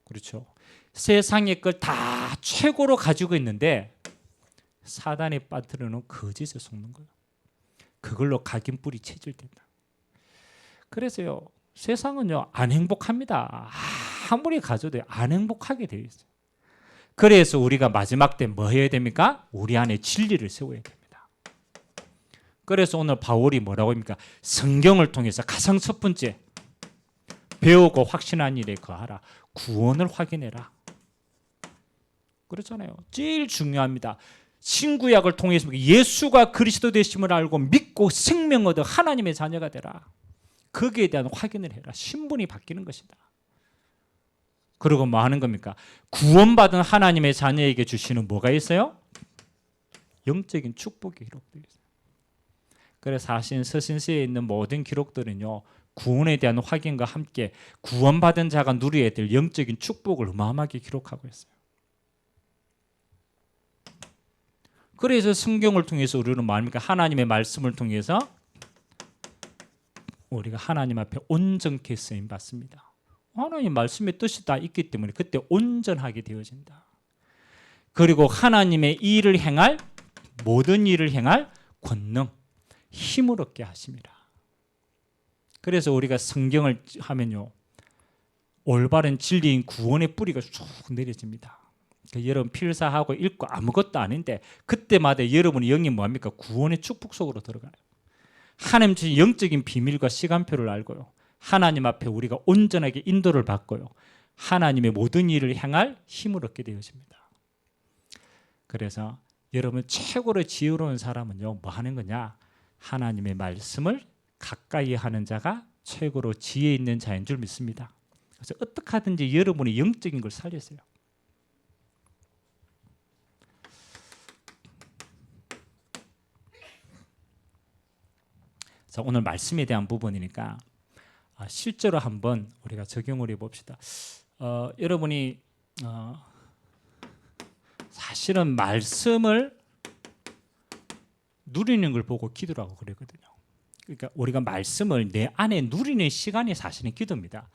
그렇죠. 세상의 걸 다 최고로 가지고 있는데 사단이 빠뜨려놓은 거짓에 속는 거예요. 그걸로 각인뿔이 체질된다. 그래서요 세상은요 안 행복합니다. 아무리 가져도 안 행복하게 되어 있어요. 그래서 우리가 마지막 때 뭐 해야 됩니까? 우리 안에 진리를 세워야 됩니다. 그래서 오늘 바울이 뭐라고 합니까? 성경을 통해서 가장 첫 번째 배우고 확신한 일에 거하라. 구원을 확인해라. 그렇잖아요. 제일 중요합니다. 신구약을 통해서 예수가 그리스도 되심을 알고 믿고 생명 얻어 하나님의 자녀가 되라. 거기에 대한 확인을 해라. 신분이 바뀌는 것이다. 그리고 뭐 하는 겁니까? 구원받은 하나님의 자녀에게 주시는 뭐가 있어요? 영적인 축복이 기록되어 있어요. 그래서 사실 서신서에 있는 모든 기록들은요 구원에 대한 확인과 함께 구원받은 자가 누려야 될 영적인 축복을 어마어마하게 기록하고 있어요. 그래서 성경을 통해서 우리는 뭐합니까? 하나님의 말씀을 통해서 우리가 하나님 앞에 온전케 쓰임 받습니다. 하나님 말씀의 뜻이 다 있기 때문에 그때 온전하게 되어진다. 그리고 하나님의 일을 행할 모든 일을 행할 권능, 힘을 얻게 하십니다. 그래서 우리가 성경을 하면요 올바른 진리인 구원의 뿌리가 쭉 내려집니다. 그러니까 여러분 필사하고 읽고 아무것도 아닌데 그때마다 여러분의 영이 뭐합니까? 구원의 축복 속으로 들어가요. 하나님 주신 영적인 비밀과 시간표를 알고요. 하나님 앞에 우리가 온전하게 인도를 받고요. 하나님의 모든 일을 행할 힘을 얻게 되어집니다. 그래서 여러분 최고로 지혜로운 사람은요 뭐 하는 거냐? 하나님의 말씀을 가까이 하는 자가 최고로 지혜 있는 자인 줄 믿습니다. 그래서 어떻게 하든지 여러분의 영적인 걸 살리세요. 자, 오늘 말씀에 대한 부분이니까 실제로 한번 우리가 적용을 해봅시다. 여러분이 사실은 말씀을 누리는 걸 보고 기도를 하고 그러거든요. 그러니까 우리가 말씀을 내 안에 누리는 시간이 사실은 기도입니다.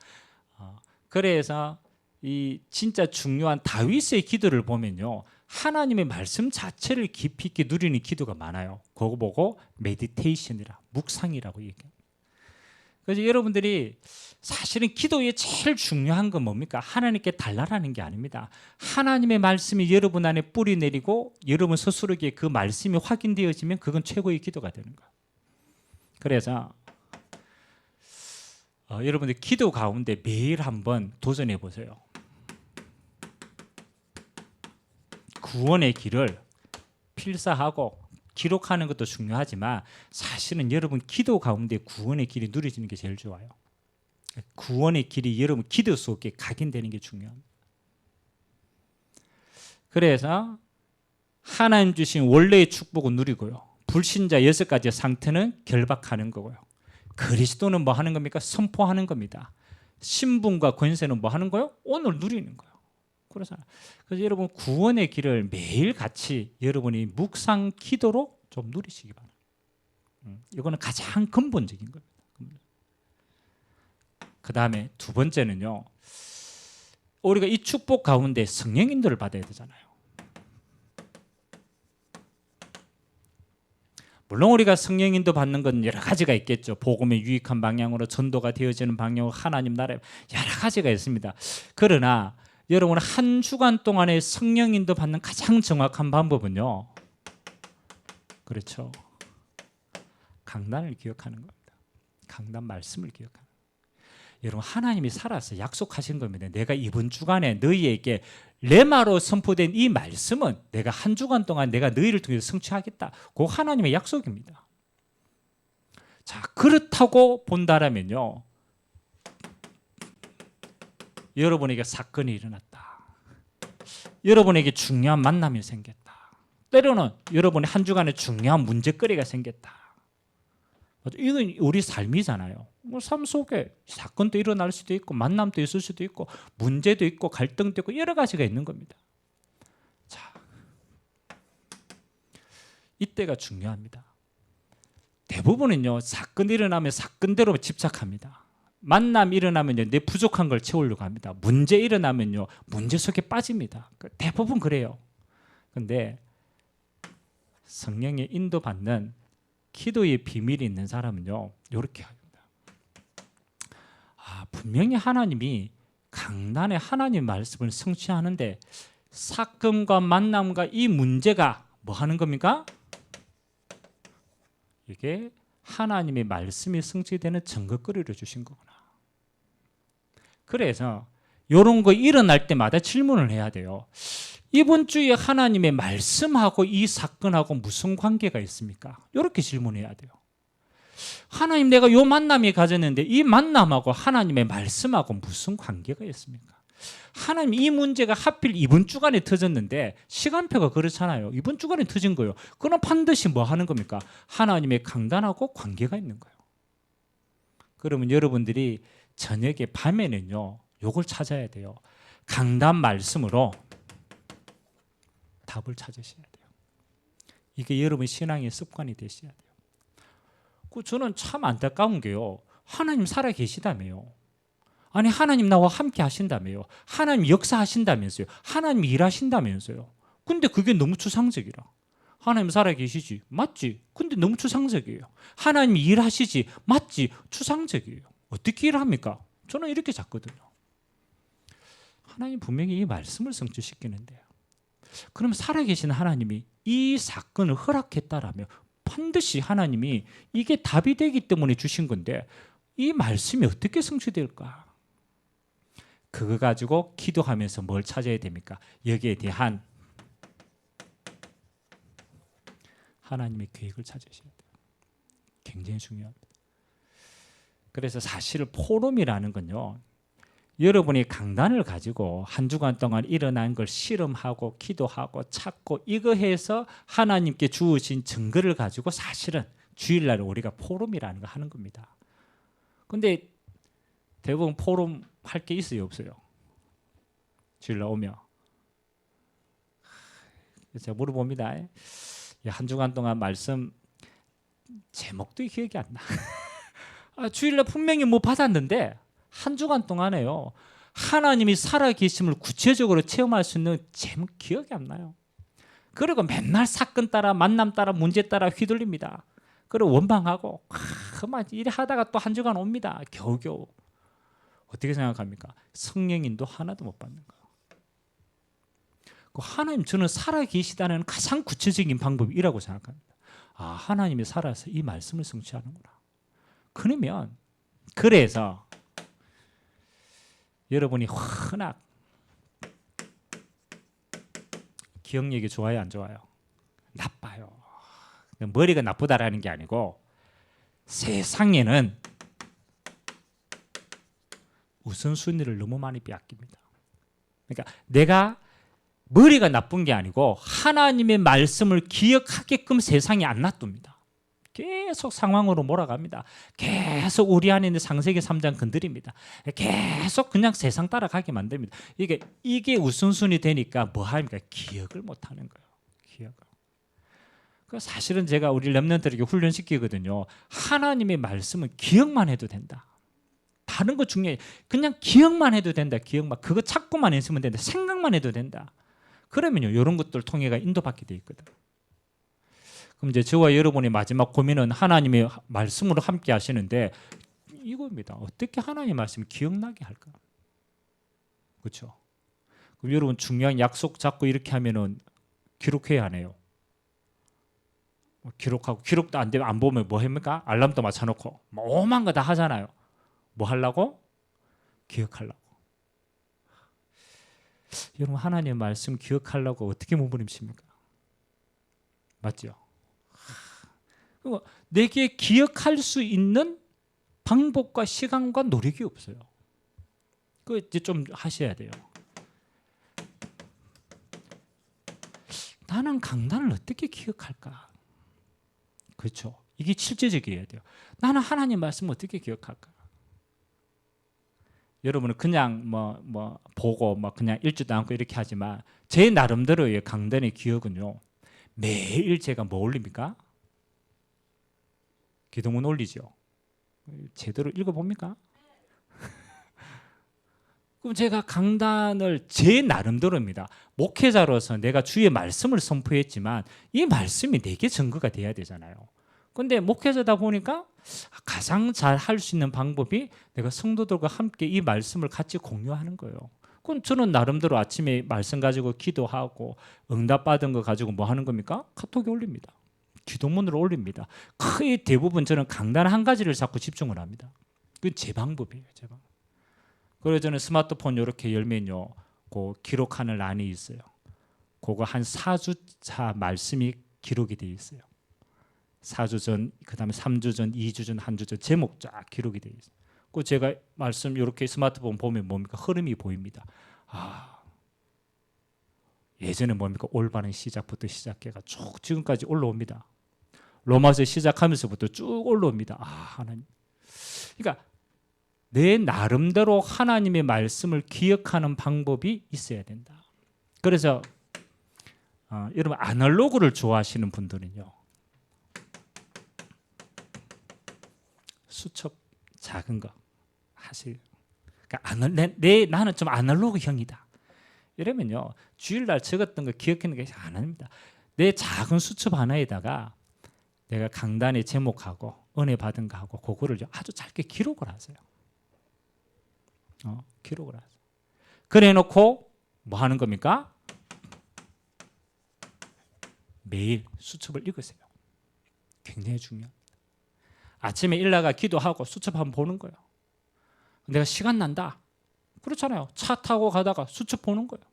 그래서 이 진짜 중요한 다윗의 기도를 보면요. 하나님의 말씀 자체를 깊이 있게 누리는 기도가 많아요. 그거 보고 메디테이션이라 묵상이라고 얘기해요. 그래서 여러분들이 사실은 기도에 제일 중요한 건 뭡니까? 하나님께 달라라는 게 아닙니다. 하나님의 말씀이 여러분 안에 뿌리 내리고 여러분 스스로에게 그 말씀이 확인되어지면 그건 최고의 기도가 되는 거예요. 그래서 여러분들 기도 가운데 매일 한번 도전해 보세요. 구원의 길을 필사하고 기록하는 것도 중요하지만 사실은 여러분 기도 가운데 구원의 길이 누려지는 게 제일 좋아요. 구원의 길이 여러분 기도 속에 각인되는 게 중요합니다. 그래서 하나님 주신 원래의 축복은 누리고요. 불신자 6가지의 상태는 결박하는 거고요. 그리스도는 뭐 하는 겁니까? 선포하는 겁니다. 신분과 권세는 뭐 하는 거예요? 오늘 누리는 거예요. 그래서 여러분 구원의 길을 매일 같이 여러분이 묵상 기도로 좀 누리시기 바랍니다. 이거는 가장 근본적인 겁니다. 그 다음에 두 번째는요. 우리가 이 축복 가운데 성령 인도를 받아야 되잖아요. 물론 우리가 성령 인도 받는 건 여러 가지가 있겠죠. 복음에 유익한 방향으로 전도가 되어지는 방향으로 하나님 나라에 여러 가지가 있습니다. 그러나 여러분 한 주간 동안에 성령 인도 받는 가장 정확한 방법은요. 그렇죠. 강단을 기억하는 겁니다. 강단 말씀을 기억하는 겁니다. 여러분 하나님이 살아서 약속하신 겁니다. 내가 이번 주간에 너희에게 레마로 선포된 이 말씀은 내가 한 주간 동안 내가 너희를 통해서 성취하겠다. 그 하나님의 약속입니다. 자, 그렇다고 본다라면요. 여러분에게 사건이 일어났다. 여러분에게 중요한 만남이 생겼다. 때로는 여러분의 한 주간에 중요한 문제거리가 생겼다. 이건 우리 삶이잖아요. 뭐 삶 속에 사건도 일어날 수도 있고 만남도 있을 수도 있고 문제도 있고 갈등도 있고 여러 가지가 있는 겁니다. 자, 이때가 중요합니다. 대부분은요, 사건이 일어나면 사건대로 집착합니다. 만남이 일어나면요, 내 부족한 걸 채우려고 합니다. 문제 일어나면요, 문제 속에 빠집니다. 대부분 그래요. 근데 성령의 인도받는 기도의 비밀이 있는 사람은요, 이렇게 합니다. 분명히 하나님이 강단에 하나님 말씀을 성취하는데 사건과 만남과 이 문제가 뭐 하는 겁니까? 이게 하나님의 말씀이 성취되는 증거거리를 주신 거구나. 그래서 이런 거 일어날 때마다 질문을 해야 돼요. 이번 주에 하나님의 말씀하고 이 사건하고 무슨 관계가 있습니까? 이렇게 질문해야 돼요. 하나님, 내가 이 만남이 가졌는데 이 만남하고 하나님의 말씀하고 무슨 관계가 있습니까? 하나님, 이 문제가 하필 이번 주간에 터졌는데 시간표가 그렇잖아요. 이번 주간에 터진 거예요. 그럼 반드시 뭐 하는 겁니까? 하나님의 강단하고 관계가 있는 거예요. 그러면 여러분들이 저녁에 밤에는요, 요걸 찾아야 돼요. 강단 말씀으로 답을 찾으셔야 돼요. 이게 여러분 신앙의 습관이 되셔야 돼요. 저는 참 안타까운 게요, 하나님 살아 계시다며요. 아니, 하나님 나와 함께 하신다며요. 하나님 역사하신다면서요. 하나님 일하신다면서요. 근데 그게 너무 추상적이라. 하나님 살아 계시지, 맞지? 근데 너무 추상적이에요. 하나님 일하시지, 맞지? 추상적이에요. 어떻게 일합니까? 저는 이렇게 잡거든요. 하나님 분명히 이 말씀을 성취시키는데요. 그럼 살아계신 하나님이 이 사건을 허락했다라면 반드시 하나님이 이게 답이 되기 때문에 주신 건데 이 말씀이 어떻게 성취될까? 그거 가지고 기도하면서 뭘 찾아야 됩니까? 여기에 대한 하나님의 계획을 찾으셔야 돼요. 굉장히 중요합니다. 그래서 사실 포럼이라는 건요, 여러분이 강단을 가지고 한 주간 동안 일어난 걸 실험하고 기도하고 찾고 이거 해서 하나님께 주으신 증거를 가지고 사실은 주일날 우리가 포럼이라는 거 하는 겁니다. 근데 대부분 포럼 할 게 있어요, 없어요? 주일날 오면 제가 물어봅니다. 한 주간 동안 말씀 제목도 기억이 안 나. 주일날 분명히 뭐 받았는데 한 주간 동안에요, 하나님이 살아계심을 구체적으로 체험할 수 있는 제목 기억이 안 나요. 그리고 맨날 사건 따라 만남 따라 문제 따라 휘둘립니다. 그리고 원망하고 그만 일을 하다가 또 한 주간 옵니다. 겨우겨우. 어떻게 생각합니까? 성령인도 하나도 못 받는 거예요. 하나님, 저는 살아계시다는 가장 구체적인 방법이라고 생각합니다. 하나님이 살아서 이 말씀을 성취하는구나. 그러면 그래서 여러분이 워낙 기억력이 좋아요, 안 좋아요? 나빠요. 머리가 나쁘다라는 게 아니고 세상에는 우선순위를 너무 많이 빼앗깁니다. 그러니까 내가 머리가 나쁜 게 아니고 하나님의 말씀을 기억하게끔 세상이 안 놔둡니다. 계속 상황으로 몰아갑니다. 계속 우리 안에 있는 창세기 3장 건드립니다. 계속 그냥 세상 따라가게 만듭니다. 이게 우선순위 되니까 뭐 합니까? 기억을 못 하는 거예요. 기억을. 사실은 제가 우리 렘넌트에게 훈련시키거든요. 하나님의 말씀은 기억만 해도 된다. 다른 거 중요해. 그냥 기억만 해도 된다. 기억만. 그거 찾고만 있으면 된다. 생각만 해도 된다. 그러면요, 이런 것들 통해가 인도받게 돼 있거든. 그럼 이제 저와 여러분의 마지막 고민은 하나님의 말씀으로 함께 하시는데 이겁니다. 어떻게 하나님의 말씀을 기억나게 할까? 그렇죠? 그럼 여러분 중요한 약속 잡고 이렇게 하면은 기록해야 하네요. 기록하고 기록도 안 되면 안 보면 뭐 합니까? 알람도 맞춰놓고 뭐 오만 거 다 하잖아요. 뭐 하려고? 기억하려고. 여러분 하나님의 말씀 기억하려고 어떻게 몸부림칩니까? 맞죠? 내게 기억할 수 있는 방법과 시간과 노력이 없어요. 그거 이제 좀 하셔야 돼요. 나는 강단을 어떻게 기억할까? 그렇죠. 이게 실제적이어야 돼요. 나는 하나님 말씀 어떻게 기억할까? 여러분은 그냥 보고 그냥 읽지도 않고 이렇게 하지만 제 나름대로의 강단의 기억은요. 매일 제가 뭐 올립니까? 기도문 올리죠. 제대로 읽어봅니까? 그럼 제가 강단을 제 나름대로입니다. 목회자로서 내가 주의 말씀을 선포했지만 이 말씀이 내게 증거가 돼야 되잖아요. 근데 목회자다 보니까 가장 잘 할 수 있는 방법이 내가 성도들과 함께 이 말씀을 같이 공유하는 거예요. 그럼 저는 나름대로 아침에 말씀 가지고 기도하고 응답받은 거 가지고 뭐 하는 겁니까? 카톡에 올립니다. 기도문으로 올립니다. 거의 대부분 저는 강단 한 가지를 자꾸 집중을 합니다. 그건 제 방법이에요. 제 방법. 그래서 저는 스마트폰 이렇게 열면요, 그 기록하는 란이 있어요. 그거 한 4주차 말씀이 기록이 되어 있어요. 4주 전, 그다음에 3주 전, 2주 전, 한 주 전 제목 쫙 기록이 되어 있어요. 그 제가 말씀 이렇게 스마트폰 보면 뭡니까? 흐름이 보입니다. 예전에 뭡니까? 올바른 시작부터 시작해가 쭉 지금까지 올라옵니다. 로마서 시작하면서부터 쭉 올라옵니다. 하나님. 그러니까 내 나름대로 하나님의 말씀을 기억하는 방법이 있어야 된다. 그래서 여러분 아날로그를 좋아하시는 분들은요, 수첩 작은 거 하세요. 그러니까 나는 좀 아날로그형이다. 이러면요, 주일날 적었던 거 기억하는 게 안 합니다. 내 작은 수첩 하나에다가 내가 강단의 제목하고 은혜 받은 거하고 그거를 아주 짧게 기록을 하세요. 기록을 하세요. 그래 놓고 뭐 하는 겁니까? 매일 수첩을 읽으세요. 굉장히 중요합니다. 아침에 일어나가 기도하고 수첩 한번 보는 거예요. 내가 시간 난다. 그렇잖아요. 차 타고 가다가 수첩 보는 거예요.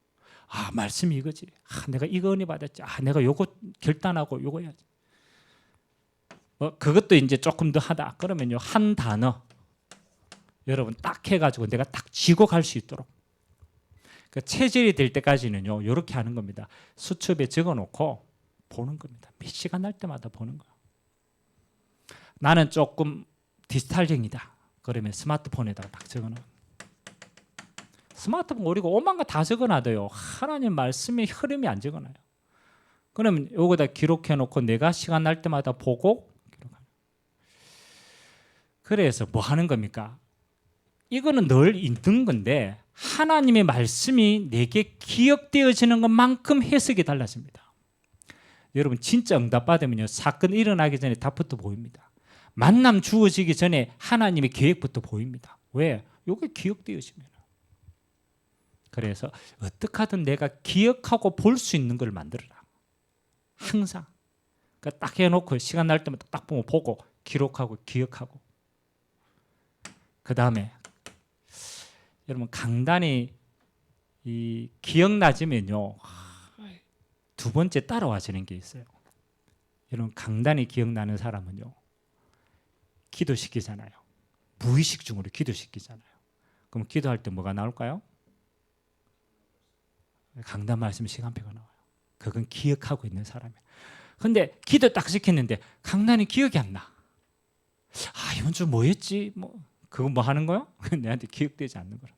말씀이 이거지. 내가 이거 은혜 받았지. 내가 요거 결단하고 요거 해야지. 그것도 이제 조금 더 하다. 그러면요, 한 단어 여러분 딱 해가지고 내가 딱 쥐고 갈 수 있도록. 그러니까 체질이 될 때까지는요, 이렇게 하는 겁니다. 수첩에 적어놓고 보는 겁니다. 몇 시간 날 때마다 보는 거예요. 나는 조금 디지털형이다. 그러면 스마트폰에다가 딱 적어놔요. 스마트폰 오리고 오만 거 다 적어놔도요, 하나님 말씀의 흐름이 안 적어놔요. 그러면 요거다 기록해놓고 내가 시간 날 때마다 보고 기록하는. 그래서 뭐 하는 겁니까? 이거는 늘 있는 건데 하나님의 말씀이 내게 기억되어지는 것만큼 해석이 달라집니다. 여러분 진짜 응답받으면요, 사건 일어나기 전에 답부터 보입니다. 만남 주어지기 전에 하나님의 계획부터 보입니다. 왜? 이게 기억되어지면. 그래서 어떻게 하든 내가 기억하고 볼 수 있는 걸 만들어라. 항상. 그러니까 딱 해놓고 시간 날 때마다 딱 보고 기록하고 기억하고. 그 다음에 여러분 강단이 기억나지면요, 두 번째 따라와지는 게 있어요. 여러분 강단이 기억나는 사람은요, 기도시키잖아요. 무의식 중으로 기도시키잖아요. 그럼 기도할 때 뭐가 나올까요? 강단 말씀 시간표가 나와요. 그건 기억하고 있는 사람이에요. 근데 기도 딱 시켰는데 강단이 기억이 안 나. 이번 주 뭐였지? 그거 뭐 하는 거요? 내한테 기억되지 않는 거라.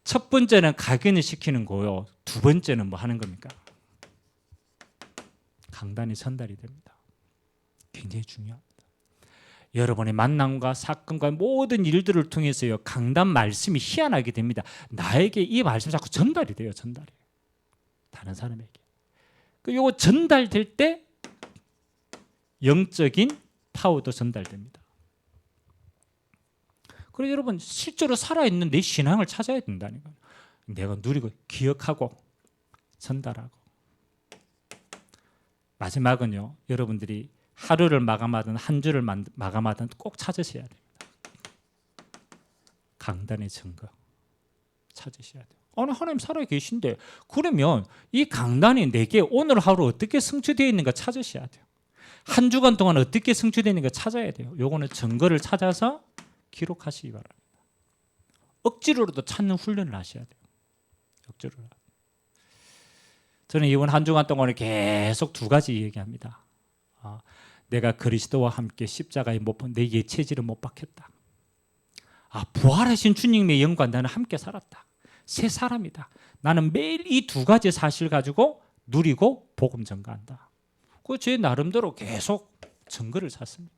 첫 번째는 각인을 시키는 거요. 두 번째는 뭐 하는 겁니까? 강단이 전달이 됩니다. 굉장히 중요합니다. 여러분의 만남과 사건과 모든 일들을 통해서요, 강단 말씀이 희한하게 됩니다. 나에게 이 말씀이 자꾸 전달이 돼요. 전달이. 다른 사람에게. 이거 전달될 때 영적인 파워도 전달됩니다. 그래서 여러분 실제로 살아있는 내 신앙을 찾아야 된다니까요. 내가 누리고 기억하고 전달하고. 마지막은요, 여러분들이 하루를 마감하든 한 주를 마감하든 꼭 찾으셔야 됩니다. 강단의 증거 찾으셔야 돼요. 하나님 살아 계신데, 그러면 이 강단이 내게 오늘 하루 어떻게 성취되어 있는가 찾으셔야 돼요. 한 주간 동안 어떻게 성취되어 있는가 찾아야 돼요. 요거는 증거를 찾아서 기록하시기 바랍니다. 억지로라도 찾는 훈련을 하셔야 돼요. 억지로라도. 저는 이번 한 주간 동안 계속 두 가지 얘기합니다. 내가 그리스도와 함께 십자가에 못 본 내 예체질을 못 박혔다. 부활하신 주님의 영과 나는 함께 살았다. 새 사람이다. 나는 매일 이 두 가지 사실 가지고 누리고 복음 전가한다. 제 나름대로 계속 증거를 찾습니다.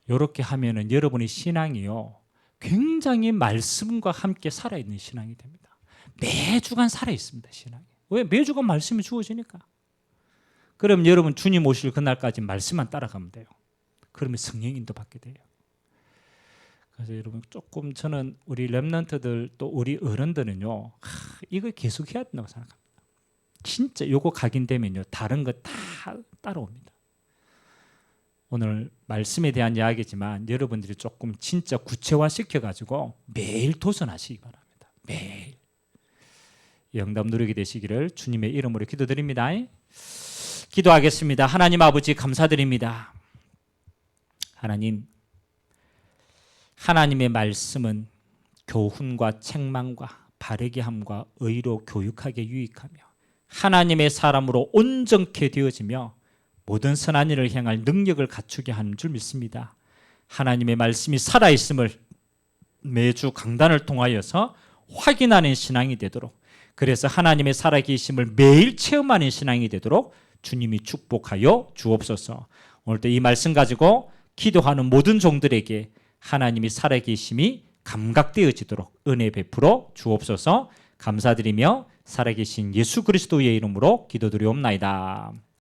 이렇게 하면은 여러분의 신앙이요, 굉장히 말씀과 함께 살아있는 신앙이 됩니다. 매주간 살아있습니다, 신앙이. 왜? 매주간 말씀이 주어지니까. 그럼 여러분 주님 오실 그날까지 말씀만 따라가면 돼요. 그러면 성령 인도 받게 돼요. 그래서 여러분 조금 저는 우리 렘넌트들 또 우리 어른들은요, 이거 계속 해야 된다고 생각합니다. 진짜 요거 각인되면요, 다른 거 다 따라옵니다. 오늘 말씀에 대한 이야기지만 여러분들이 조금 진짜 구체화 시켜가지고 매일 도전하시기 바랍니다. 매일 영답 누리게 되시기를 주님의 이름으로 기도드립니다. 기도하겠습니다. 하나님 아버지 감사드립니다. 하나님, 하나님의 말씀은 교훈과 책망과 바르게 함과 의로 교육하게 유익하며 하나님의 사람으로 온전케 되어지며 모든 선한 일을 행할 능력을 갖추게 하는 줄 믿습니다. 하나님의 말씀이 살아있음을 매주 강단을 통하여서 확인하는 신앙이 되도록, 그래서 하나님의 살아계심을 매일 체험하는 신앙이 되도록 주님이 축복하여 주옵소서. 오늘도 이 말씀 가지고 기도하는 모든 종들에게 하나님이 살아계심이 감각되어지도록 은혜 베풀어 주옵소서. 감사드리며 살아계신 예수 그리스도의 이름으로 기도드리옵나이다.